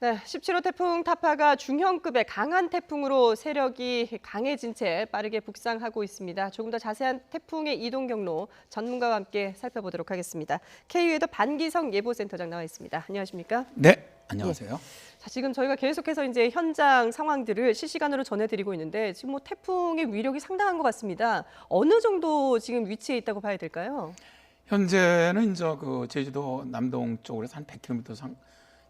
네, 17호 태풍 타파가 중형급의 강한 태풍으로 세력이 강해진 채 빠르게 북상하고 있습니다. 조금 더 자세한 태풍의 이동 경로 전문가와 함께 살펴보도록 하겠습니다. K웨더 반기성 예보센터장 나와 있습니다. 안녕하십니까? 네, 예. 안녕하세요. 자, 지금 저희가 계속해서 이제 현장 상황들을 실시간으로 전해드리고 있는데 지금 뭐 태풍의 위력이 상당한 것 같습니다. 어느 정도 지금 위치에 있다고 봐야 될까요? 현재는 이제 그 제주도 남동 쪽으로 한 100km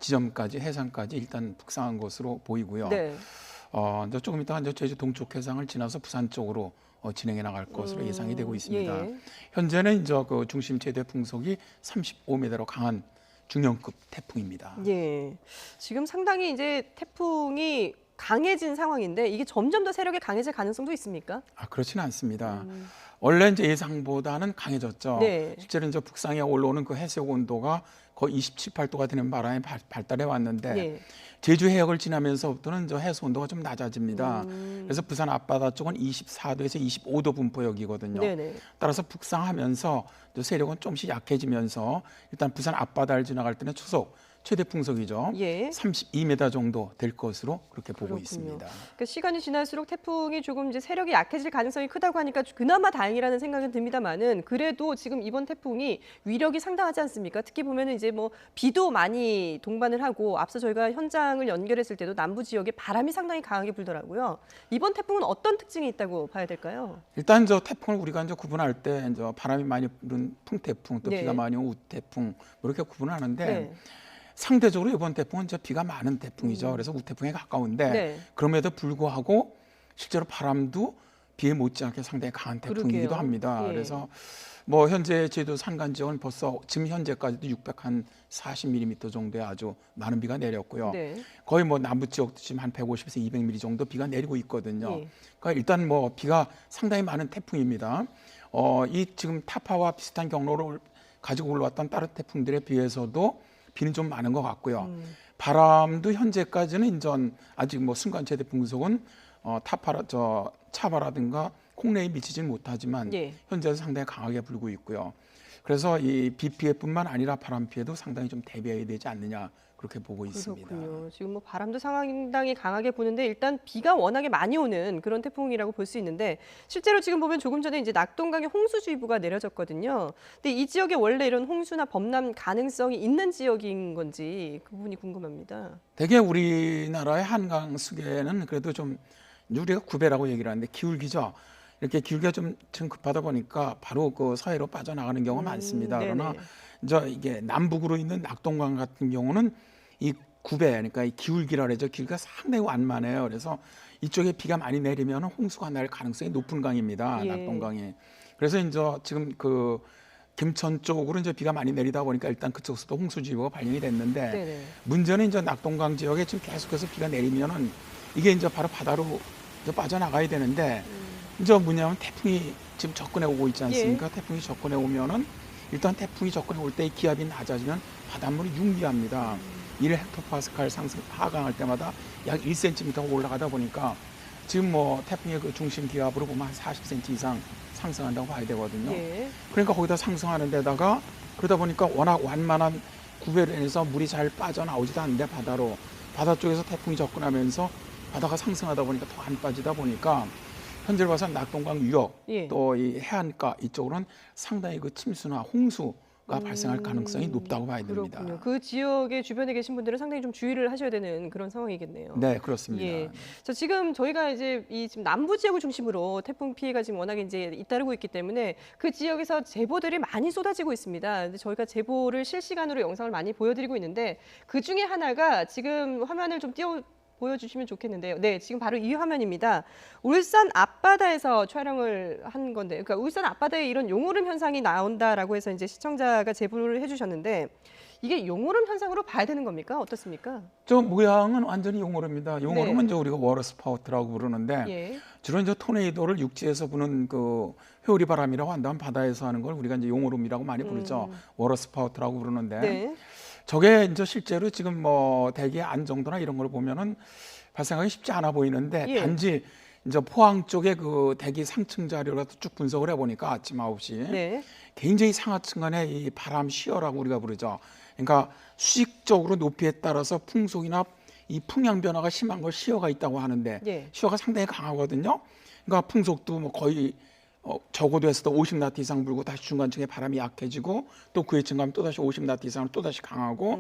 지점까지 해상까지 일단 북상한 것으로 보이고요. 네. 이제 조금 이따 이제 제주 동쪽 해상을 지나서 부산 쪽으로 진행해 나갈 것으로 예상이 되고 있습니다. 예. 현재는 이제 그 중심 최대 풍속이 35m로 강한 중형급 태풍입니다. 예. 지금 상당히 이제 태풍이 강해진 상황인데 이게 점점 더 세력이 강해질 가능성도 있습니까? 그렇지는 않습니다. 원래 이제 예상보다는 강해졌죠. 네. 실제로 이제 북상에 올라오는 그 해수욕 온도가 거의 27, 8도가 되는 바람에 발달해 왔는데 예. 제주 해역을 지나면서부터는 저 해수 온도가 좀 낮아집니다. 그래서 부산 앞바다 쪽은 24도에서 25도 분포역이거든요. 네네. 따라서 북상하면서 세력은 조금씩 약해지면서 일단 부산 앞바다를 지나갈 때는 초속 최대 풍속이죠. 예. 32m 정도 될 것으로 그렇게 보고 그렇군요. 있습니다. 그러니까 시간이 지날수록 태풍이 조금 이제 세력이 약해질 가능성이 크다고 하니까 그나마 다행이라는 생각은 듭니다만은 그래도 지금 이번 태풍이 위력이 상당하지 않습니까? 특히 보면은 이제 뭐 비도 많이 동반을 하고 앞서 저희가 현장을 연결했을 때도 남부 지역에 바람이 상당히 강하게 불더라고요. 이번 태풍은 어떤 특징이 있다고 봐야 될까요? 일단 저 태풍을 우리가 이제 구분할 때 이제 바람이 많이 부는 풍태풍 또 네. 비가 많이 오는 우태풍 뭐 이렇게 구분하는데 네. 상대적으로 이번 태풍은 이제 비가 많은 태풍이죠. 그래서 우태풍에 가까운데 네. 그럼에도 불구하고 실제로 바람도 비에 못지않게 상당히 강한 태풍이기도 그러게요. 합니다. 예. 그래서 뭐 현재 제주 산간 지역은 벌써 지금 현재까지도 640mm 정도의 아주 많은 비가 내렸고요. 네. 거의 뭐 남부 지역도 지금 한 150에서 200mm 정도 비가 내리고 있거든요. 예. 그러니까 일단 뭐 비가 상당히 많은 태풍입니다. 이 지금 타파와 비슷한 경로를 가지고 올라왔던 다른 태풍들에 비해서도 비는 좀 많은 것 같고요. 바람도 현재까지는 인전 아직 뭐 순간 최대 풍속은 차바라든가 콩레에 미치지는 못하지만 예. 현재도 상당히 강하게 불고 있고요. 그래서 이 비 피해뿐만 아니라 바람 피해도 상당히 좀 대비해야 되지 않느냐 그렇게 보고 있습니다. 그렇군요. 지금 뭐 바람도 상당히 강하게 부는데 일단 비가 워낙에 많이 오는 그런 태풍이라고 볼 수 있는데 실제로 지금 보면 조금 전에 이제 낙동강에 홍수주의보가 내려졌거든요. 근데 이 지역에 원래 이런 홍수나 범람 가능성이 있는 지역인 건지 그 부분이 궁금합니다. 대개 우리나라의 한강 수계는 그래도 좀 우리가 구배라고 얘기를 하는데 기울기죠. 이렇게 기울기가 좀 급하다 보니까 바로 그 서해로 빠져나가는 경우가 많습니다. 그러나 네네. 이제 이게 남북으로 있는 낙동강 같은 경우는 이 구배, 그러니까 이 기울기라 그러죠. 기울기가 상당히 완만해요. 그래서 이쪽에 비가 많이 내리면 홍수가 날 가능성이 높은 강입니다. 예. 낙동강이. 그래서 이제 지금 그 김천 쪽으로 이제 비가 많이 내리다 보니까 일단 그쪽에서도 홍수주의보가 발령이 됐는데 네네. 문제는 이제 낙동강 지역에 지금 계속해서 비가 내리면은 이게 이제 바로 바다로 이제 빠져나가야 되는데 이제 뭐냐면 태풍이 지금 접근해 오고 있지 않습니까? 태풍이 접근해 오면은 일단 태풍이 접근해 올 때 이 기압이 낮아지면 바닷물이 융기합니다. 1헥토파스칼 상승 하강할 때마다 약 1cm 올라가다 보니까 지금 뭐 태풍의 그 중심 기압으로 보면 한 40cm 이상 상승한다고 봐야 되거든요. 예. 그러니까 거기다 상승하는 데다가 그러다 보니까 워낙 완만한 구배로 인해서 물이 잘 빠져나오지도 않는데 바다 쪽에서 태풍이 접근하면서 바다가 상승하다 보니까 더 안 빠지다 보니까 현재 봐서 낙동강 유역 예. 또 이 해안가 이쪽으로는 상당히 그 침수나 홍수가 발생할 가능성이 높다고 봐야 됩니다. 그렇군요. 그 지역의 주변에 계신 분들은 상당히 좀 주의를 하셔야 되는 그런 상황이겠네요. 네, 그렇습니다. 예. 저 지금 저희가 이제 지금 남부 지역을 중심으로 태풍 피해가 지금 워낙에 이제 잇따르고 있기 때문에 그 지역에서 제보들이 많이 쏟아지고 있습니다. 근데 저희가 제보를 실시간으로 영상을 많이 보여드리고 있는데 그 중에 하나가 지금 화면을 좀 보여주시면 좋겠는데요. 네, 지금 바로 이 화면입니다. 울산 앞바다에서 촬영을 한 건데, 그러니까 울산 앞바다에 이런 용오름 현상이 나온다라고 해서 이제 시청자가 제보를 해주셨는데 이게 용오름 현상으로 봐야 되는 겁니까? 어떻습니까? 저 모양은 완전히 용오름입니다. 용오름은 네. 이제 우리가 워터스파우트라고 부르는데 예. 주로 이제 토네이도를 육지에서 부는 그 회오리 바람이라고 한다면 바다에서 하는 걸 우리가 이제 용오름이라고 많이 부르죠. 워터스파우트라고 부르는데 네. 저게 이제 실제로 지금 뭐 대기 안정도나 이런 걸 보면은 발생하기 쉽지 않아 보이는데 예. 단지 이제 포항 쪽에 그 대기 상층 자료를 쭉 분석을 해보니까 아침 9시 네. 굉장히 상하층 간의 이 바람 시어라고 우리가 부르죠. 그러니까 수직적으로 높이에 따라서 풍속이나 이 풍향 변화가 심한 걸 시어가 있다고 하는데 예. 시어가 상당히 강하거든요. 그러니까 풍속도 뭐 거의 적어도 해서도 50나트 이상 불고 다시 중간층에 바람이 약해지고 또 그 해층 가면 또 다시 50나트 이상으로 또 다시 강하고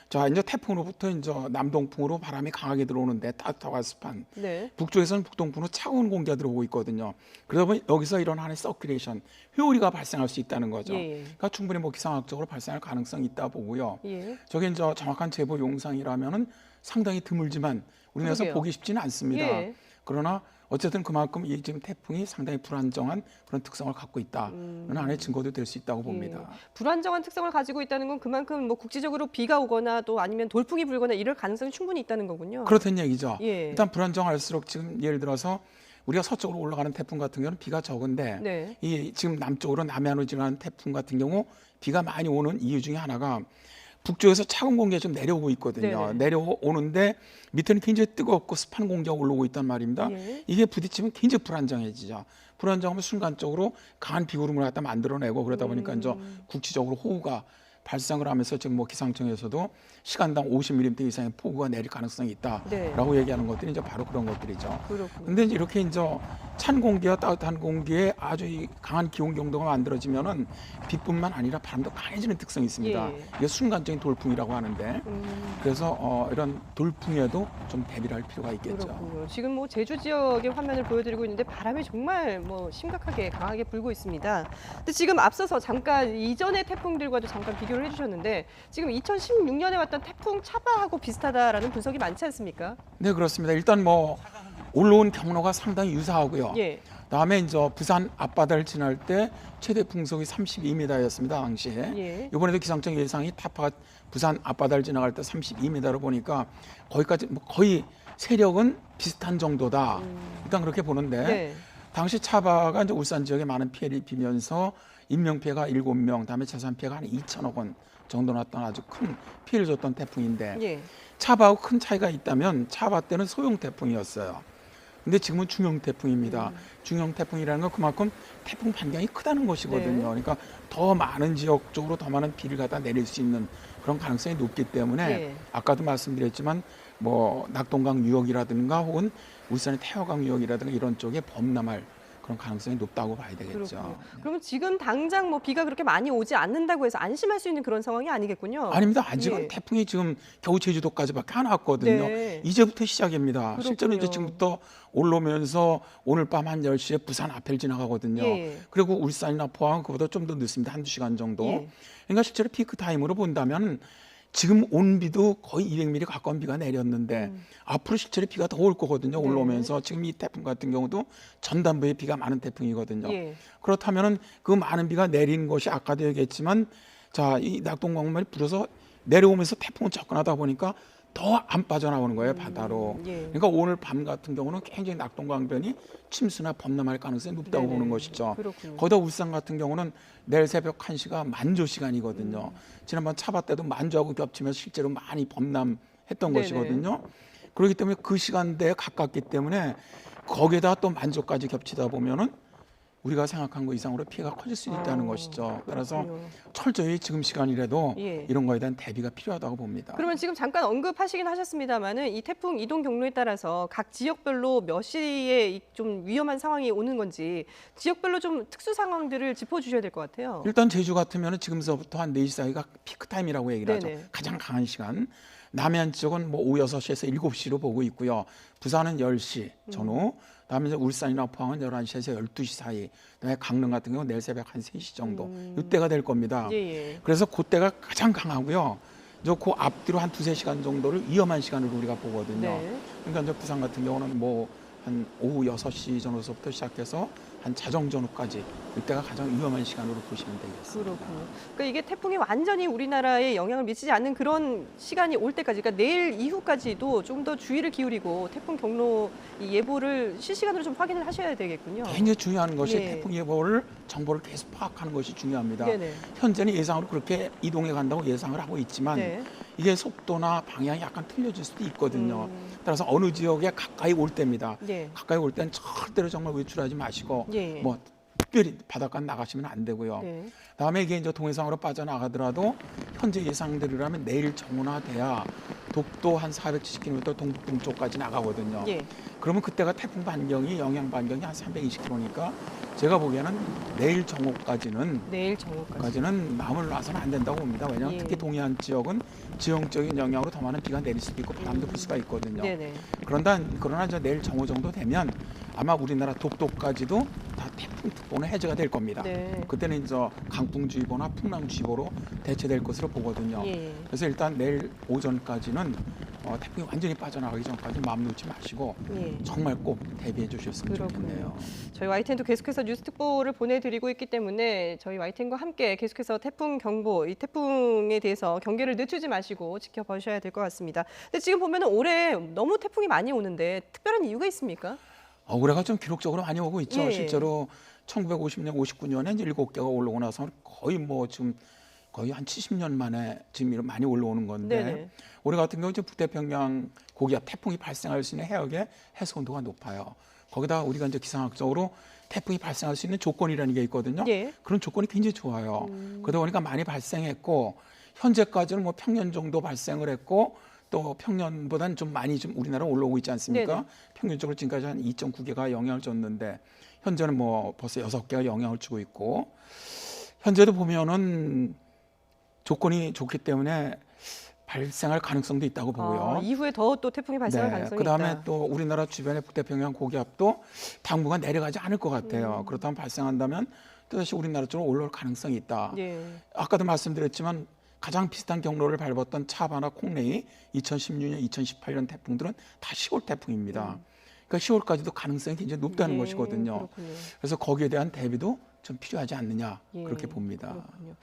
자 이제 태풍으로부터 이제 남동풍으로 바람이 강하게 들어오는데 따뜻하고 습한 네. 북쪽에서는 북동풍으로 차가운 공기가 들어오고 있거든요. 그러다 보니 여기서 이런 하나의 서큘레이션 회오리가 발생할 수 있다는 거죠. 예. 그러니까 충분히 뭐 기상학적으로 발생할 가능성이 있다 보고요. 예. 저게 이제 정확한 제보 용상이라면은 상당히 드물지만 우리나라에서 그러게요. 보기 쉽지는 않습니다. 예. 그러나 어쨌든 그만큼 이 지금 태풍이 상당히 불안정한 그런 특성을 갖고 있다는 하나의 증거도 될 수 있다고 봅니다. 불안정한 특성을 가지고 있다는 건 그만큼 뭐 국지적으로 비가 오거나 또 아니면 돌풍이 불거나 이럴 가능성이 충분히 있다는 거군요. 그렇다는 얘기죠. 예. 일단 불안정할수록 지금 예를 들어서 우리가 서쪽으로 올라가는 태풍 같은 경우는 비가 적은데 네. 이 지금 남쪽으로 남해안으로 지나는 태풍 같은 경우 비가 많이 오는 이유 중에 하나가 북쪽에서 차가운 공기가 좀 내려오고 있거든요. 네네. 내려오는데 밑에는 굉장히 뜨겁고 습한 공기가 올라오고 있단 말입니다. 예. 이게 부딪히면 굉장히 불안정해지죠. 불안정하면 순간적으로 강한 비구름을 갖다 만들어내고 그러다 보니까 이제 국지적으로 호우가 발생을 하면서 지금 뭐 기상청에서도 시간당 50mm 이상의 폭우가 내릴 가능성이 있다라고 네. 얘기하는 것들이 이제 바로 그런 것들이죠. 그렇군요. 근데 이제 이렇게 이제 찬 공기와 따뜻한 공기에 아주 이 강한 기온 경도가 만들어지면은 비뿐만 아니라 바람도 강해지는 특성이 있습니다. 예. 이게 순간적인 돌풍이라고 하는데 그래서 이런 돌풍에도 좀 대비를 할 필요가 있겠죠. 그렇군요. 지금 뭐 제주 지역의 화면을 보여드리고 있는데 바람이 정말 뭐 심각하게 강하게 불고 있습니다. 근데 지금 앞서서 잠깐 이전의 태풍들과도 잠깐 비교를 해주셨는데 지금 2016년에 왔던 태풍 차바하고 비슷하다라는 분석이 많지 않습니까? 네, 그렇습니다. 일단 뭐 올라온 경로가 상당히 유사하고요. 예. 다음에 이제 부산 앞바다를 지날 때 최대 풍속이 32m였습니다. 당시에. 예. 이번에도 기상청 예상이 타파가 부산 앞바다를 지나갈 때 32m로 보니까 거기까지 뭐 거의 세력은 비슷한 정도다. 일단 그렇게 보는데 네. 당시 차바가 이제 울산 지역에 많은 피해를 입히면서 인명 피해가 7명, 다음에 재산 피해가 한 2천억 원 정도 났던 아주 큰 피해를 줬던 태풍인데 예. 차바하고 큰 차이가 있다면 차바 때는 소형 태풍이었어요. 근데 지금은 중형 태풍입니다. 중형 태풍이라는 건 그만큼 태풍 반경이 크다는 것이거든요. 네. 그러니까 더 많은 지역 쪽으로 더 많은 비를 갖다 내릴 수 있는 그런 가능성이 높기 때문에 네. 아까도 말씀드렸지만 뭐 낙동강 유역이라든가 혹은 울산의 태화강 유역이라든가 이런 쪽에 범람할 그런 가능성이 높다고 봐야 되겠죠. 그렇군요. 그러면 지금 당장 뭐 비가 그렇게 많이 오지 않는다고 해서 안심할 수 있는 그런 상황이 아니겠군요. 아닙니다. 아직은 예. 태풍이 지금 겨우 제주도까지밖에 안 왔거든요. 네. 이제부터 시작입니다. 그렇군요. 실제로 이제 지금부터 올라오면서 오늘 밤 한 10시에 부산 앞을 지나가거든요. 예. 그리고 울산이나 포항은 그보다 좀 더 늦습니다. 한두 시간 정도. 예. 그러니까 실제로 피크 타임으로 본다면 지금 온 비도 거의 200mm 가까운 비가 내렸는데 앞으로 실제로 비가 더 올 거거든요. 네. 올라오면서 지금 이 태풍 같은 경우도 전반부에 비가 많은 태풍이거든요. 예. 그렇다면은 그 많은 비가 내린 것이 아까도 얘기했지만 자, 이 낙동강물이 불어서 내려오면서 태풍을 접근하다 보니까 더 안 빠져나오는 거예요, 바다로. 예. 그러니까 오늘 밤 같은 경우는 굉장히 낙동강변이 침수나 범람할 가능성이 높다고 네네. 보는 것이죠. 그렇군요. 거기다 울산 같은 경우는 내일 새벽 1시가 만조 시간이거든요. 지난번 차바 때도 만조하고 겹치면서 실제로 많이 범람했던 네네. 것이거든요. 그렇기 때문에 그 시간대에 가깝기 때문에 거기에다 또 만조까지 겹치다 보면은 우리가 생각한 것 이상으로 피해가 커질 수 있다는 것이죠. 따라서 그렇군요. 철저히 지금 시간이라도 예. 이런 거에 대한 대비가 필요하다고 봅니다. 그러면 지금 잠깐 언급하시긴 하셨습니다만은 이 태풍 이동 경로에 따라서 각 지역별로 몇 시에 이 좀 위험한 상황이 오는 건지 지역별로 좀 특수 상황들을 짚어주셔야 될 것 같아요. 일단 제주 같으면 지금서부터 한 4시 사이가 피크 타임이라고 얘기를 하죠. 네네. 가장 강한 시간. 남해안 지역은 뭐 오후 6시에서 7시로 보고 있고요. 부산은 10시 전후. 다음에 이제 울산이나 포항은 11시에서 12시 사이. 그다음에 강릉 같은 경우는 내일 새벽 한 3시 정도. 이때가 될 겁니다. 예. 그래서 그때가 가장 강하고요. 그 앞뒤로 한 2-3시간 정도를 위험한 시간으로 우리가 보거든요. 네. 그러니까 이제 부산 같은 경우는 뭐 한 오후 6시 전후서부터 시작해서 한 자정 전후까지 이때가 가장 위험한 시간으로 보시면 되겠습니다. 그렇군요. 그러니까 이게 태풍이 완전히 우리나라에 영향을 미치지 않는 그런 시간이 올 때까지, 그러니까 내일 이후까지도 좀 더 주의를 기울이고 태풍 경로 이 예보를 실시간으로 좀 확인을 하셔야 되겠군요. 굉장히 중요한 것이 예. 태풍 예보를 정보를 계속 파악하는 것이 중요합니다. 네네. 현재는 예상으로 그렇게 이동해 간다고 예상을 하고 있지만 네. 이게 속도나 방향이 약간 틀려질 수도 있거든요. 따라서 어느 지역에 가까이 올 때입니다. 예. 가까이 올 때는 절대로 정말 외출하지 마시고 예. 뭐 특별히 바닷가 나가시면 안 되고요. 네. 다음에 이게 이제 동해상으로 빠져나가더라도 현재 예상대로라면 내일 정오나 돼야 독도 한 470km 동북 동쪽까지 나가거든요. 예. 그러면 그때가 태풍 반경이 영향 반경이 한 320km니까 제가 보기에는 내일 정오까지는 내일 정오까지. 까지는 마음을 놔서는 안 된다고 봅니다. 왜냐하면 예. 특히 동해안 지역은 지형적인 영향으로 더 많은 비가 내릴 수도 있고 바람도 불 수가 있거든요. 네네. 그러나 이제 내일 정오 정도 되면 아마 우리나라 독도까지도 다 태풍특보는 해제가 될 겁니다. 네. 그때는 이제 강풍주의보나 풍랑주의보로 대체될 것으로 보거든요. 예. 그래서 일단 내일 오전까지는 태풍이 완전히 빠져나가기 전까지 마음 놓지 마시고 예. 정말 꼭 대비해 주셨으면 그렇군요. 좋겠네요. 저희 YTN도 계속해서 뉴스 특보를 보내드리고 있기 때문에 저희 YTN과 함께 계속해서 태풍 경보, 이 태풍에 대해서 경계를 늦추지 마시고 지켜보셔야 될 것 같습니다. 근데 지금 보면은 올해 너무 태풍이 많이 오는데 특별한 이유가 있습니까? 올해가 좀 기록적으로 많이 오고 있죠. 예. 실제로 1950년, 59년에 이제 7개가 올라오고 나서 거의 지금 거의 한 70년 만에 지금 이런 많이 올라오는 건데 네네. 올해 같은 경우 이제 북태평양 고기압 태풍이 발생할 수 있는 해역의 해수 온도가 높아요. 거기다 우리가 이제 기상학적으로 태풍이 발생할 수 있는 조건이라는 게 있거든요. 예. 그런 조건이 굉장히 좋아요. 그러다 보니까 많이 발생했고 현재까지는 뭐 평년 정도 발생을 했고 또 평년보다는 좀 많이 좀 우리나라 올라오고 있지 않습니까? 네네. 평균적으로 지금까지 한 2.9개가 영향을 줬는데 현재는 뭐 벌써 6개가 영향을 주고 있고 현재도 보면은 조건이 좋기 때문에 발생할 가능성도 있다고 보고요. 이후에 더 또 태풍이 발생할 가능성이 그다음에 있다. 또 우리나라 주변의 북태평양 고기압도 당분간 내려가지 않을 것 같아요. 그렇다면 발생한다면 또다시 우리나라 쪽으로 올라올 가능성이 있다. 예. 아까도 말씀드렸지만 가장 비슷한 경로를 밟았던 차바나 콩레이 2016년, 2018년 태풍들은 다 10월 태풍입니다. 그러니까 10월까지도 가능성이 굉장히 높다는 예, 것이거든요. 그렇군요. 그래서 거기에 대한 대비도 좀 필요하지 않느냐 예, 그렇게 봅니다. 그렇군요.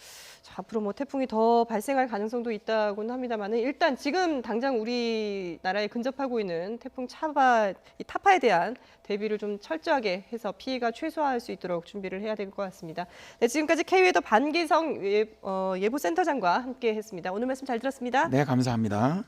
자, 앞으로 뭐 태풍이 더 발생할 가능성도 있다고는 합니다만은 일단 지금 당장 우리나라에 근접하고 있는 태풍 차바, 이 타파에 대한 대비를 좀 철저하게 해서 피해가 최소화할 수 있도록 준비를 해야 될 것 같습니다. 네, 지금까지 K웨더 반기성 예보센터장과 함께했습니다. 오늘 말씀 잘 들었습니다. 네, 감사합니다.